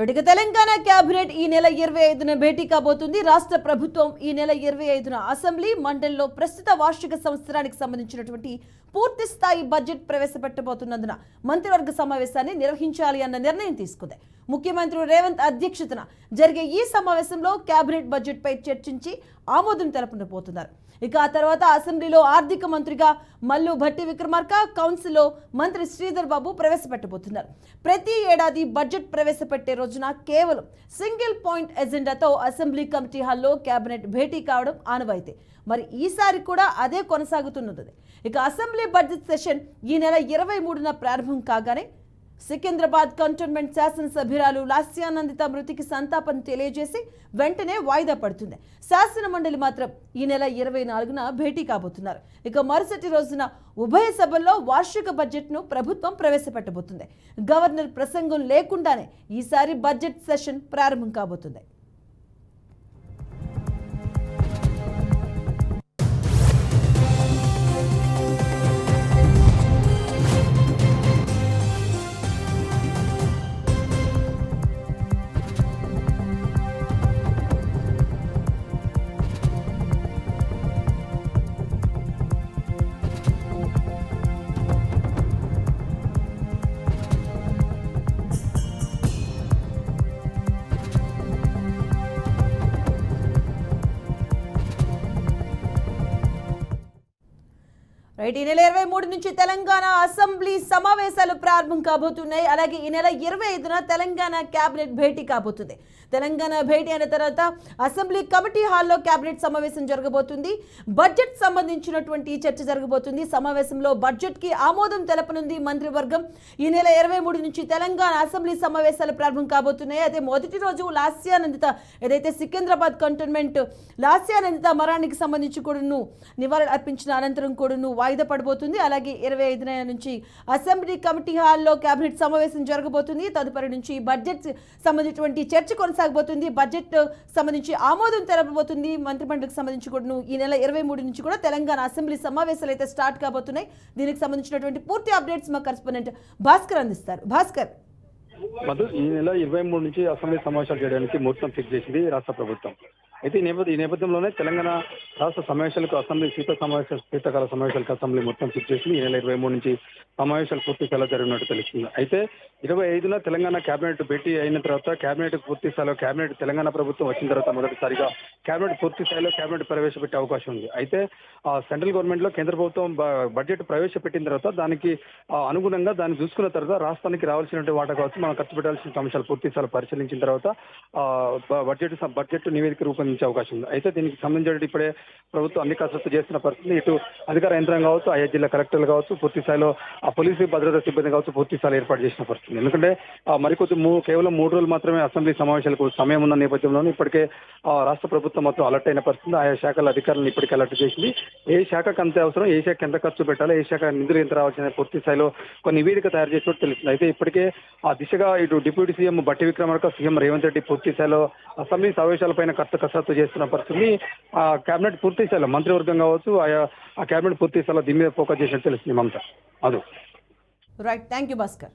ఇక తెలంగాణ కేబినెట్ ఈ నెల 25న భేటీ కాబోతుంది. రాష్ట్ర ప్రభుత్వం ఈ నెల 25న అసెంబ్లీ మండలిలో ప్రస్తుత వార్షిక సంవత్సరానికి సంబంధించినటువంటి పూర్తి స్థాయి బడ్జెట్ ప్రవేశపెట్టబోతున్నందున మంత్రివర్గ సమావేశాన్ని నిర్వహించాలి అన్న నిర్ణయం తీసుకుంది. ముఖ్యమంత్రి రేవంత్ అధ్యక్షతన జరిగే ఈ సమావేశంలో కేబినెట్ బడ్జెట్ పై చర్చించి ఆమోదం తెలపబోతున్నారు. ఇక ఆ తర్వాత అసెంబ్లీలో ఆర్థిక మంత్రిగా మల్లు భట్టి విక్రమార్క, కౌన్సిల్లో మంత్రి శ్రీధర్ బాబు ప్రవేశపెట్టబోతున్నారు. ప్రతి ఏడాది బడ్జెట్ ప్రవేశపెట్టే రోజున కేవలం సింగిల్ పాయింట్ ఎజెండాతో అసెంబ్లీ కమిటీ హాల్లో కేబినెట్ భేటీ కావడం ఆనవాయితీ. మరి ఈసారి కూడా అదే కొనసాగుతున్నది. ఇక అసెంబ్లీ బడ్జెట్ సెషన్ ఈ నెల 23న ప్రారంభం కాగానే సికింద్రాబాద్ కంటోన్మెంట్ శాసనసభ్యురాలు లాస్యానందిత మృతికి సంతాపం తెలియజేసి వెంటనే వాయిదా పడుతుంది. శాసన మండలి మాత్రం ఈ నెల 24న భేటీ కాబోతున్నారు. ఇక మరుసటి రోజున ఉభయ సభల్లో వార్షిక బడ్జెట్ను ప్రభుత్వం ప్రవేశపెట్టబోతుంది. గవర్నర్ ప్రసంగం లేకుండానే ఈసారి బడ్జెట్ సెషన్ ప్రారంభం కాబోతుంది. ఈ నెల 23 నుంచి తెలంగాణ అసెంబ్లీ సమావేశాలు ప్రారంభం కాబోతున్నాయి. అలాగే ఈ నెల 25న తెలంగాణ కేబినెట్ భేటీ కాబోతుంది. తెలంగాణ భేటీ అయిన తర్వాత అసెంబ్లీ కమిటీ హాల్లో కేబినెట్ సమావేశం జరగబోతుంది. బడ్జెట్ సంబంధించినటువంటి చర్చ జరగబోతుంది. సమావేశంలో బడ్జెట్ కి ఆమోదం తెలపనుంది మంత్రివర్గం. ఈ నెల 23 నుంచి తెలంగాణ అసెంబ్లీ సమావేశాలు ప్రారంభం కాబోతున్నాయి. అయితే మొదటి రోజు లాస్యానందిత ఏదైతే సికింద్రాబాద్ కంటోన్మెంట్ లాస్యానందిత మరణానికి సంబంధించి కూడాను నివాళులు అర్పించిన అనంతరం కూడాను వాయిదా పడబోతుంది. అలాగే 25న నుంచి అసెంబ్లీ కమిటీ హాల్లో కేబినెట్ సమావేశం జరగబోతుంది. తదుపరి నుంచి బడ్జెట్ సంబంధించినటువంటి చర్చ కొనసాగబోతుంది. బడ్జెట్ సంబంధించి ఆమోదం తెలపబోతుంది. మంత్రిమండలికి సంబంధించి కూడా ఈ నెల 23 నుంచి కూడా తెలంగాణ అసెంబ్లీ సమావేశాలు అయితే స్టార్ట్ కాబోతున్నాయి. దీనికి సంబంధించినటువంటి పూర్తి అప్డేట్స్ మా కరెస్పాండెంట్ భాస్కర్ అందిస్తారు. భాస్కర్, ఈ నెల 23 నుంచి అసెంబ్లీ సమావేశాలు చేయడానికి ముహూర్తం ఫిక్స్ చేసింది రాష్ట్ర ప్రభుత్వం. అయితే ఈ నేపథ్యంలోనే తెలంగాణ రాష్ట్ర సమావేశాలకు అసెంబ్లీ శీతాకాల సమావేశాలకు అసెంబ్లీ మొత్తం ఫిక్స్ చేసింది. ఈ నెల 23 నుంచి సమావేశాలు పూర్తి స్థాయిలో జరిగినట్టు తెలుస్తుంది. అయితే 25న తెలంగాణ కేబినెట్ భేటీ అయిన తర్వాత కేబినెట్ పూర్తి స్థాయిలో తెలంగాణ ప్రభుత్వం వచ్చిన తర్వాత మొదటిసారిగా కేబినెట్ పూర్తి స్థాయిలో కేబినెట్ ప్రవేశపెట్టే అవకాశం ఉంది. అయితే సెంట్రల్ గవర్నమెంట్ లో కేంద్ర ప్రభుత్వం బడ్జెట్ ప్రవేశపెట్టిన తర్వాత దానికి అనుగుణంగా దాన్ని చూసుకున్న తర్వాత రాష్ట్రానికి రావాల్సినటువంటి వాటా కావచ్చు, మనం ఖర్చు పెట్టాల్సిన అంశాలు పూర్తి స్థాయిలో పరిశీలించిన తర్వాత బడ్జెట్ నివేదిక రూపొందించే అవకాశం ఉంది. అయితే దీనికి సంబంధించి ఇప్పుడే ప్రభుత్వం అన్ని కసరత్తు చేస్తున్న పరిస్థితి. ఇటు అధికార యంత్రం కావచ్చు, ఆయా జిల్లా కలెక్టర్లు కావచ్చు, పూర్తి స్థాయిలో పోలీసు భద్రతా సిబ్బంది కావచ్చు పూర్తి స్థాయిలో ఏర్పాటు చేసిన పరిస్థితి. ఎందుకంటే కేవలం 3 రోజులు మాత్రమే అసెంబ్లీ సమావేశాలకు సమయం ఉన్న నేపథ్యంలోనే ఇప్పటికే రాష్ట్ర ప్రభుత్వం మొత్తం అలర్ట్ అయిన పరిస్థితి. ఆయా శాఖల అధికారులను ఇప్పటికే అలర్ట్ చేసింది. ఏ శాఖకు అంతే అవసరం, ఏ శాఖ ఎంత ఖర్చు పెట్టాలో, ఏ శాఖ నిధులు ఎంత రావాల్సిన పూర్తి స్థాయిలో ఒక నివేదిక తయారు చేసినట్టు తెలుస్తుంది. అయితే ఇప్పటికే ఆ దిశగా ఇటు deputy CM Bhatti Vikramarka, CM Revanth Reddy పూర్తి స్థాయిలో అసెంబ్లీ సమావేశాలపైన కసరత్తు చేస్తున్న పరిస్థితి. ఆ కేబినెట్ పూర్తి స్థాయిలో మంత్రివర్గం కావచ్చు, ఆ కేబినెట్ పూర్తి స్థాయిలో దీని మీద ఫోకస్ చేసినట్టు తెలుస్తుంది. మమత, అదు రైట్, థ్యాంక్ యూ భాస్కర్.